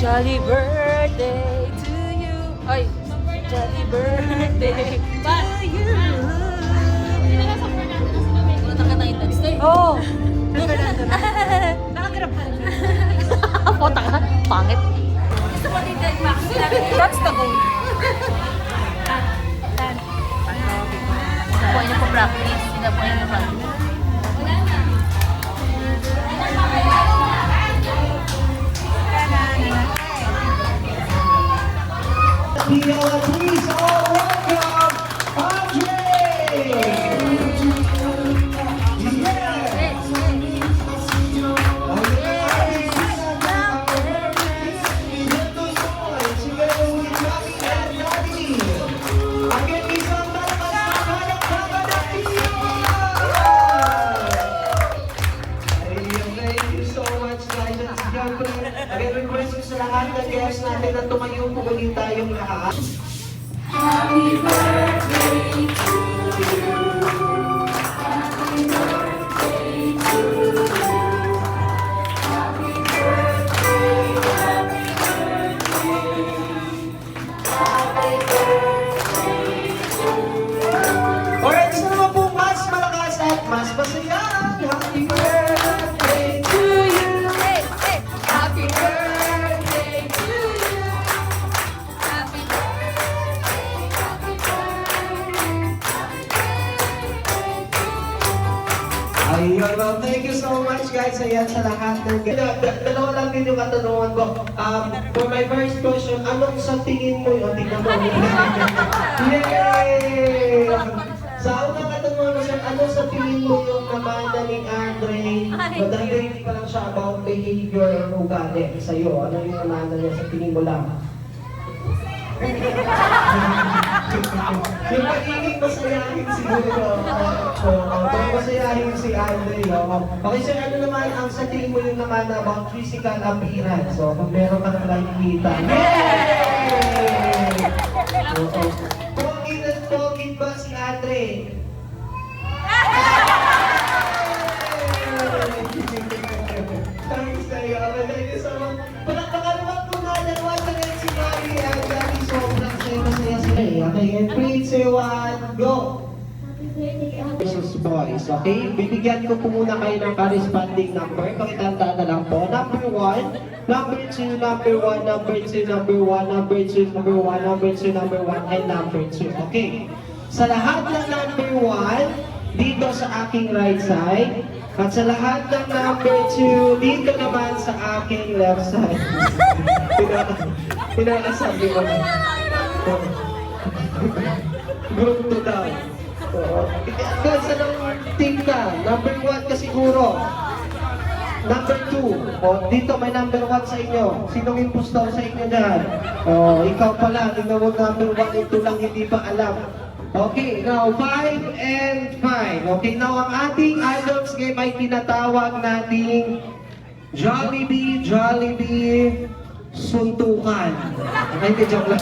Jolly birthday to you. Ay, jolly birthday to you. Wala na ka na ito. Oh. Nakagrab ka na. Puta ka. Pangit. Gusto mo din din, Max? That's the goal. Po niyo po practice. Sila po niyo po practice. Wala na. Please all welcome Andre! Again, request ko sa lahat ng guests natin na tumayo po ulit tayong lahat. Happy birthday to you. Happy birthday to you. Happy birthday, happy birthday. Happy birthday to you. Alright, gusto naman po mas malakas at mas masaya. Happy birthday to you. Hey, hey. Happy birthday to you. Happy Ayun, well, thank you so much guys. Ayan sa lahat ng dalawa lang din yung katanungan ko. For my first question, anong sa tingin mo yun? Tingnan mo. Yay! Sa unang katanungan ko sir, ano sa tingin mo yung namana ni Andre? Dahil hindi pa lang siya about behavior or ugali sa'yo. Ano yung namana niya sa tingin mo lang? Yung pagiging masayahin siguro. Masayahin si Andre. Okay sir, ano naman ang sa tingin mo yung naman about physical appearance? So, kung meron ka nang nakikita. Yay! Pogi na pogi ba si Andre? Thanks sa'yo. Thank you so much. Palakpakan naman po natin once again si Mami and Daddy. Sobrang saya sila. Okay, and 3, 2, 1, go! Versus boys, okay? Bibigyan ko po muna kayo ng corresponding number. Pakitanda na lang po. Number 1, number 2, number 1, number 2, number 1, number 2, number 1, number 2, number 1, and number 2. Okay? Sa lahat ng number 1, dito sa aking right side. At sa lahat ng number 2, dito naman sa aking left side. Pinakasabi ko na. Group to down. Doon sa nang team ka, number 1 ka siguro. Number 2, dito may number 1 sa inyo. Sinong impostor sa inyo dyan? Ikaw pala, tingnan mo number 1, ito lang hindi pa alam. Okay, now 5 and 5. Okay, now ang ating idols game ay tinatawag nating Jollibee, Jollibee, Suntukan. Okay, hindi joke lang.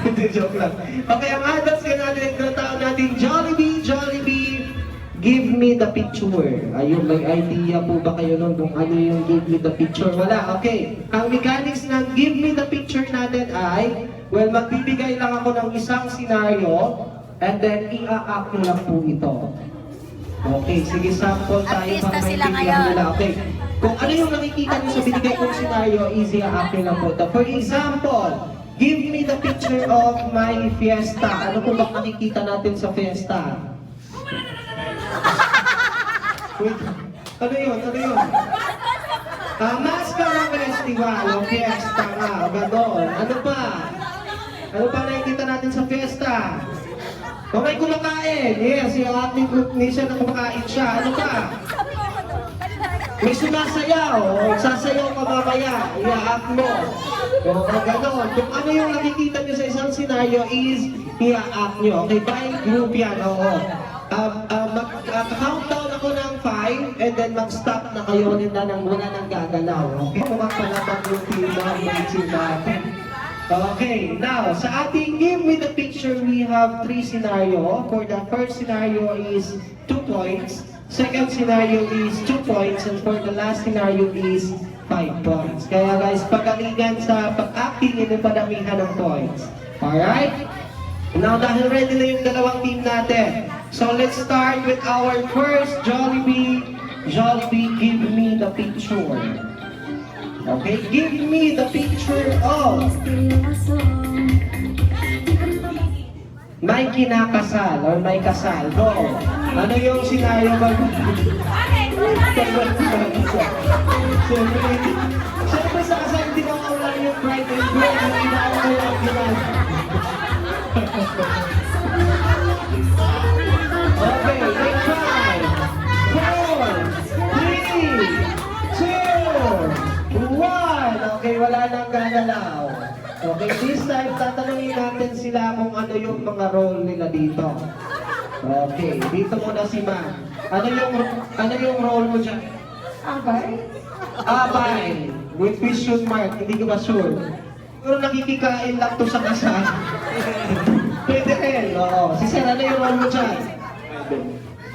Hindi joke lang. Okay, ang idols game natin ay tinatawag nating Jollibee, Jollibee, Give Me the Picture. Ayun, may idea po ba kayo nun kung ano yung Give Me the Picture? Wala, okay. Ang mechanics ng Give Me the Picture natin ay, well, magbibigay lang ako ng isang scenario and then i-a-act nyo lang po ito. Okay, sige, sample tayo Artista para sila maintindihan ngayon. nila. Okay, kung ano yung nakikita nyo sa binigay kong scenario, easy i-a-act nyo lang po ito. For example, give me the picture of my fiesta. Ano po ba nakikita natin sa fiesta? Wait, ano yun? Ano yun? Mascara Festival, o fiesta nga, o gano'n. Ano pa? Ano pa nakikita natin sa fiesta? O may kumakain. Yes, yung ating group niya na kumakain siya. Ano pa? May sumasayaw. O sasayaw ka mamaya. I-act mo. O gano'n. Kung ano yung nakikita nyo sa isang scenario is i-act nyo. Okay, by group yan. Oo. Mag-countdown ako ng 5 and then mag-stop na kayo nila nang wala nang gagalaw. Okay? Mukhang palabang yung team natin. Okay, now, sa ating Give Me the Picture, we have 3 scenario. For the first scenario is 2 points. Second scenario is 2 points and for the last scenario is 5 points. Kaya guys, pagalingan sa pag-acting, hindi padamihan ng points. Alright? Now, dahil ready na yung dalawang team natin. So, let's start with our first Jollibee. Jollibee, give me the picture. Okay, give me the picture of may kinakasal or may kasal. Go. Ano yung senaryo ba? Siyempre sa kasal, hindi na wala yung bride and groom. Hindi na ako yung ginal. Okay, let's try. 4, 3, 2, 1. Okay, wala nang gagalaw. Okay, this time, tatanungin natin sila kung ano yung mga role nila dito. Okay, dito muna si Ma'am. Ano yung role mo dyan? Abay? Abay. With question mark, hindi ko ba sure? Siguro nakikikain lang to sa kasal. Pwede rin, oo. Si Sir, ano yung role mo dyan?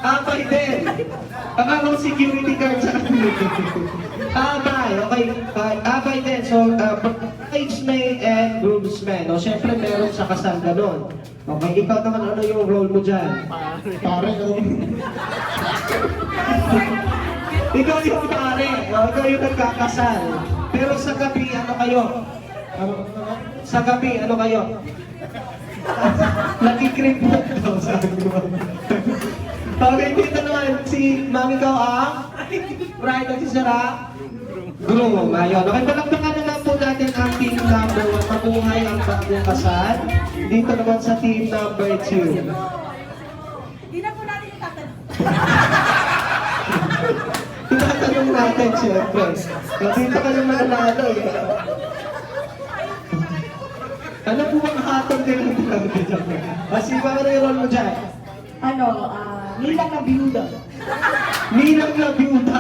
Abay din. Akala ko security guard sa kanila. Abay, okay. Abay din. So, bridesmaid and groomsmen. O, syempre meron sa kasal ganun. Okay, ikaw naman ano yung role mo dyan? Pare. Ikaw yung pare. O, ikaw yung nagkakasal. Pero sa gabi, ano kayo? Sa gabi, ano kayo? Nagkikrip mo daw, sabi ko. Okay, dito naman si Mami ko bride at si Sarah. Groom. Ayun. Okay, palakpakan na lang po natin ang team number 1. Mabuhay ang bagong kasal. Dito naman sa team number 2. Hindi na po natin yung tatanong. Tinatanong natin siyempre. Dito ka yung mananalo eh. Ano po bang hatol din ang tinatawag? Kasi ba ano yung role mo dyan? Nilang na biyuda. Nilang na biyuda.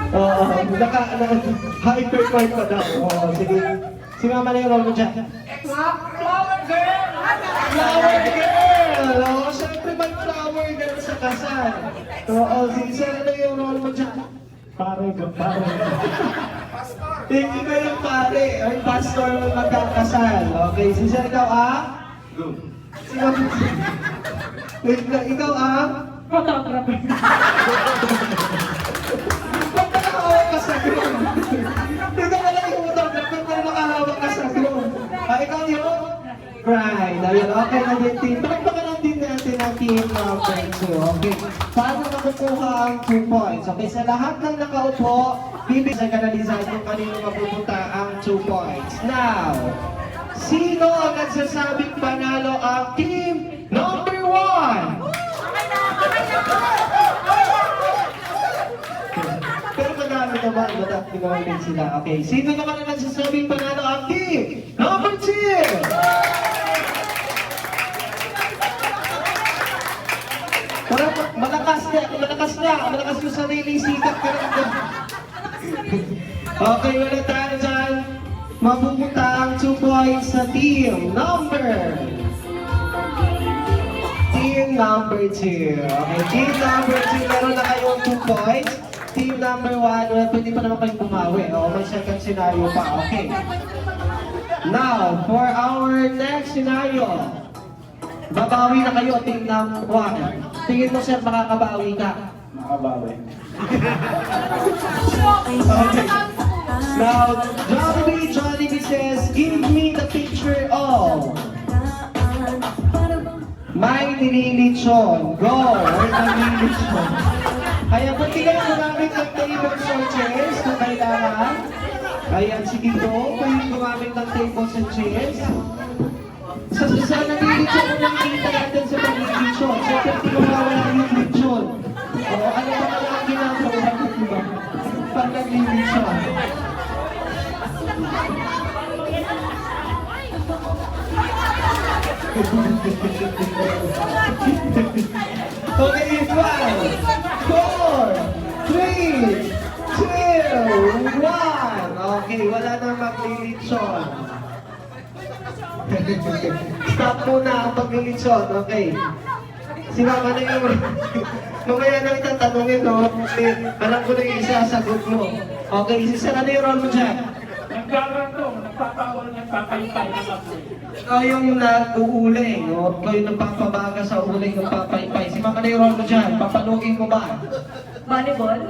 Oo, hyperpoint pa daw. Oo, sige. Si Mama na yung role mo dyan. Flower girl! Flower girl! Oo, syempre may flower girl sa kasal. Oo, sige. Sir, ano yung role mo dyan? Pare. Hindi ko yung pare. Ang pastor mo magkakasal. Okay, si Sir, ikaw Si Mama. Ikaw Photographer. Ba't nakahawak ka sa groom? Ikaw wala yung photographer pero nakahawak ka sa groom. Ikaw yun? Right. Ayun, okay na din team. Palagpakan lang din natin ang team number 2. Okay. Paano makukuha ang 2 points? Okay, sa lahat ng nakaupo, bibigyan ka na design kung kanino mapupunta ang 2 points. Now, sino ang nagsasabing panalo ang team number 1? Pero madami naman, madami naman din sila. Okay, sino naman ang nagsasabing panalo ang team number 2? Malakas yung sarili sikat ka rin. Okay, wala tayo dyan. Mapupunta ang 2 points sa team number 2. Okay, team number 2, meron na kayong 2 points. Team number 1, well, pwede pa naman kayong bumawi. O, may second scenario pa. Okay. Now, for our next scenario, babawi na kayo, team number 1. Tingin mo, sir, makakabawi ka? Makabawi. Okay. Now, Jollibee says, give me the picture of may nililitsyon. Go! May nililitsyon. Kaya pati kayo gumamit ng tables or chairs kung kailangan. Ayan, sige go. Pwede gumamit ng tables and chairs. Sa nililitsyon kung nakikita natin sa paglilitsyon. Siyempre, hindi ko mawala yung litsyon. O, ano ba naman ang ginagawa? Diba? Pag naglilitsyon. Okay, 5, 4, 3, 2, 1. Okay, wala nang maglilitsyon. Stop muna ang paglilitsyon. Okay. Si Mama na yung... Mamaya na kita tanungin, no? Kasi alam ko na yung isasagot mo. Okay, si Sir, ano yung role mo dyan? Nagkaroon, nagpapawal ng papaypay ng ako. Ikaw yung nag-uulay, no? Ikaw yung nagpapabaga sa ulay ng papaypay. Si Mama na yung role mo dyan, papalugin mo ba? Volleyball?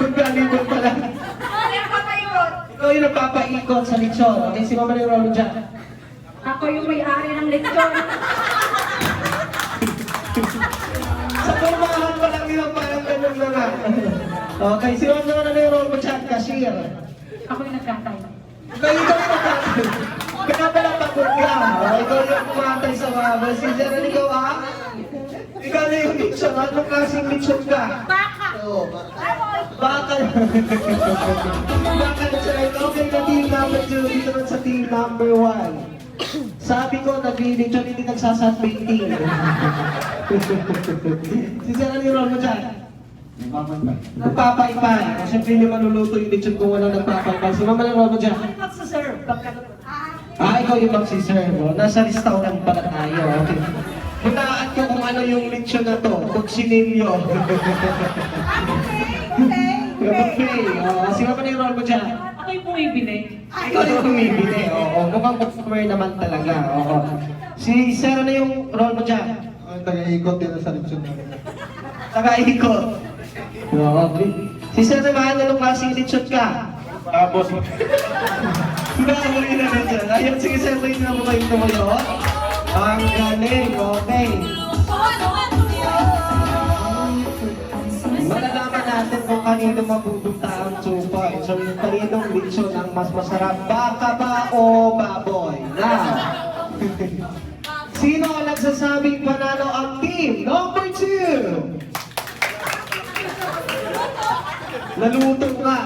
Kung galibon pala. Ikaw yung nagpapaikot sa lechon. Okay, si Mama na yung role mo dyan. Ako yung may-ari ng lechon. Sa pumahan pa lang yun, parang ganun na nga. Okay, si Mama naman na yung role mo dyan, cashier. Ako yung nagkatay. Ikaw yung nagkatay. Kaya pala pagod ka. Ikaw yung kumatay sa mama. Si Sharon, ikaw ikaw na yung lechon. Anong klaseng lechon ka? Baka! Oo, baka. Baka na siya. Okay na team number 2. Dito naman sa team number 1. Sabi ko, nag-lechon, hindi nagsasunbaking. Si Sharon, yung role mo dyan? Nagpapaypay. Siyempre hindi maluluto yung lechon kung walang nagpapaypay. Si Mama yung role mo dyan? Ano magsaserve? Ikaw yung magsiserve. Nasa restaurant pala tayo. Okay. Hulaan ko kung ano yung lechon na to. Kutsinilyo. Okay. Si Mama yung role mo dyan? Ako yung bumibili. Ikaw yung bumibili. Oo. Mukhang customer naman talaga. Oo. Si Sir, ano yung role mo dyan? Taga-ikot din sa lechon namin. Taga-ikot. Okay. Si Sir naman, anong klaseng lechon ka? Tapos, Huli na rin dyan. Ayun, sige Sir, rin na mo kayong tumuyo. Ang galing, okay. Malalaman natin kung kanino mapupunta ang 2 points. So, yung kaninong lechon ang mas masarap, baka ba o baboy? Now, sino ang nagsasabing panalo ang team number 2? Naluto ka.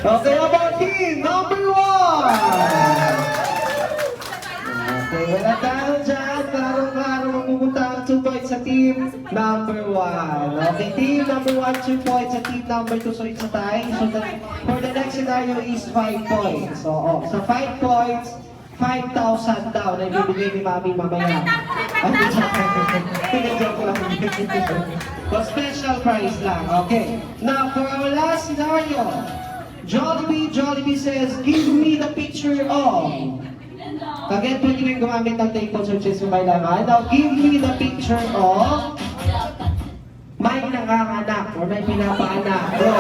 Okay, about team number 1. Okay, wala tayo dyan. Klaro-klaro mapupunta ang 2 points sa team number 1. Okay, team number 1, 2 points. Sa team number 2, so it's a tie. So for the next scenario is 5 points. So, sa 5 points, 5,000 daw na ibibigay ni Mami mamaya. Joke lang. For special prize lang. Okay. Now, for our last scenario, Jollibee says, give me the picture of. Again, pwede rin gumamit ng take-home searches kung kailangan. Now, give me the picture of may nanganganak or may pinapaanak. Bro.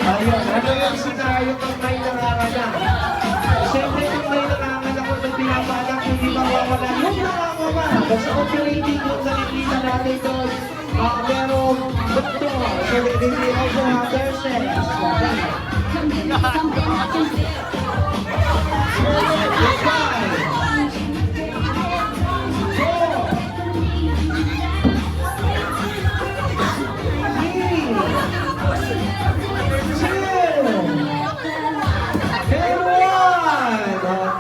Ayun. Ano yung scenario kung may nanganganak? Siyempre, kung may nanganganak o may pinapaanak, hindi mawawala yung nanganganak. Sa operating room, nakikita natin doon, merong doktor. So, they also have nurses.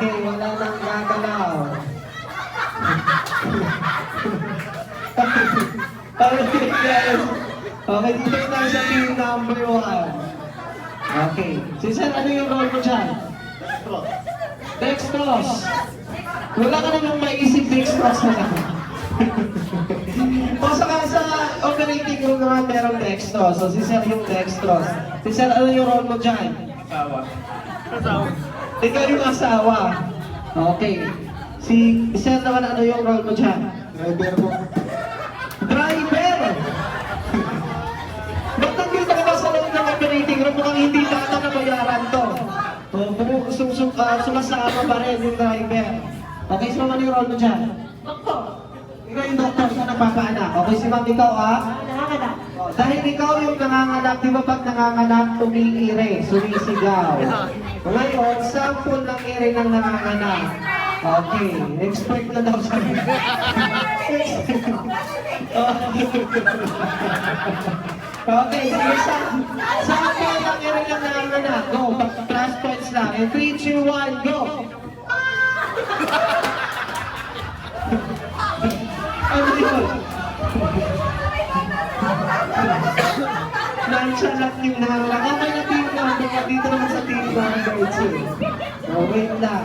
Okay, wala nang gagalaw. Okay, dito tayo sa team number 1. Okay. Si Sir, ano yung role mo dyan? Dextrose. Wala ka namang maisip dextrose na lang. O saka sa operating room naman merong dextrose. So si Sir yung dextrose. Si Sir, ano yung role mo dyan? asawa. Ikaw yung asawa. Okay. Si Sir naman, ano yung role mo dyan? Driver po. Driver! Ba't nandito ka ba sa loob ng operating room? Mukhang hindi bata na bayaran to. Sumasama pa rin yung driver. Okay, so ano yung role mo dyan? Doktor. Ikaw yung doktor sa napapaanak. Okay, si Ma'am, ikaw Nakakada. Dahil ikaw yung nanganganak, di ba pag nanganganak, umiire, sumisigaw. Ngayon, sample ng ire ng nanganganak. Okay, expert na daw sa Okay, sige, sample ng ire ng nanganganak. Go, plus points lang. In 3, 2, 1, go! Ano yun? Nonchalant yung nanganganak. Okay na team number 1. Dito naman sa team number 2. Oh, wait lang.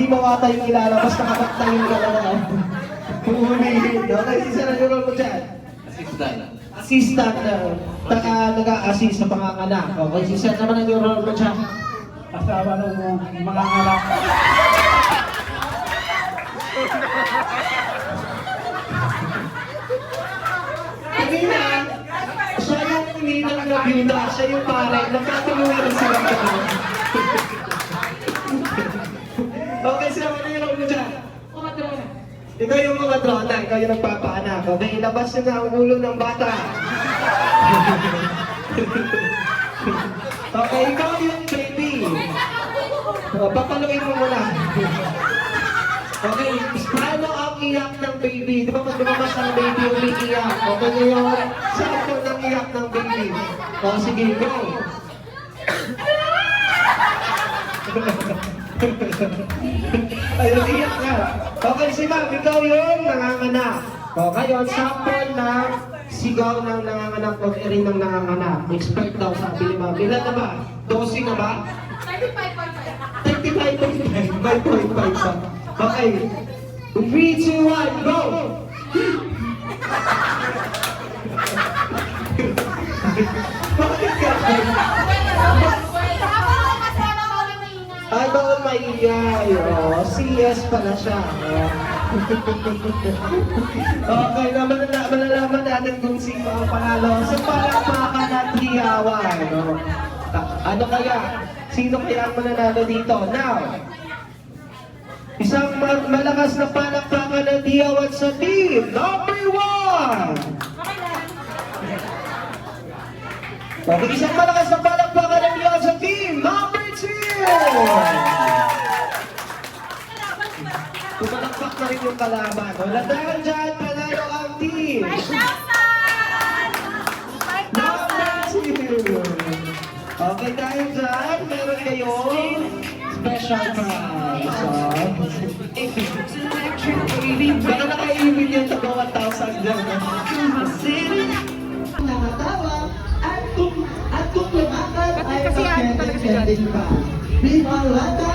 Hindi mo ata yung ilalabas, nakapagtayong ka lang. Uulihin. Okay, isa na yung mo dyan. Assistant nag-a-assist sa panganganak. Okay, isa naman ang yung role mo dyan. Asawa ng mga anak. Kanina, siya yung ninang na byuda, siya yung pare, nagkatulungan sila ka. Okay, sila mo na yung role mo dyan. Ikaw yung mga drona, ikaw yung nagpapaanak. Okay, ilabas nyo na ang ulo ng bata. Okay, ikaw yung baby. Papaluin mo muna. Okay, paano ang iyak ng baby? Di ba pag lumabas ang baby, umiiyak? Okay, yung sample ng iyak ng baby. O, sige, go. Ayun, iyak nga. Okay, si ma'am, ikaw yung nanganganak. Okay, yung sample ng sigaw ng nanganganak o rin ng nanganganak. Expert daw, sabi ni ma'am. Ilan na ba? 12 na ba? 35.5. 5.5 pa. Okay. 3, 2, 1, go! Bakit ka? Ay, bawal maingay. Oh, CS pala siya. Okay, malalaman natin kung sino ang panalo. So, palakpakan at hiyawan. No? Ano kaya? Sino kaya ang mananalo dito? Now, isang malakas na palakpakan at hiyawan sa team. Number 1! Okay, isang malakas na palakpakan at hiyawan sa team. Number 2! Pumalakpak na rin yung kalaban. Wala dahil dyan, panalo ang team. 5,000! Okay, dahil dyan, meron kayong special prize. Baka nakaibig yan sa 1,000 dyan. Nakatawa at kung lumakad ay pagkakit ka. Di malata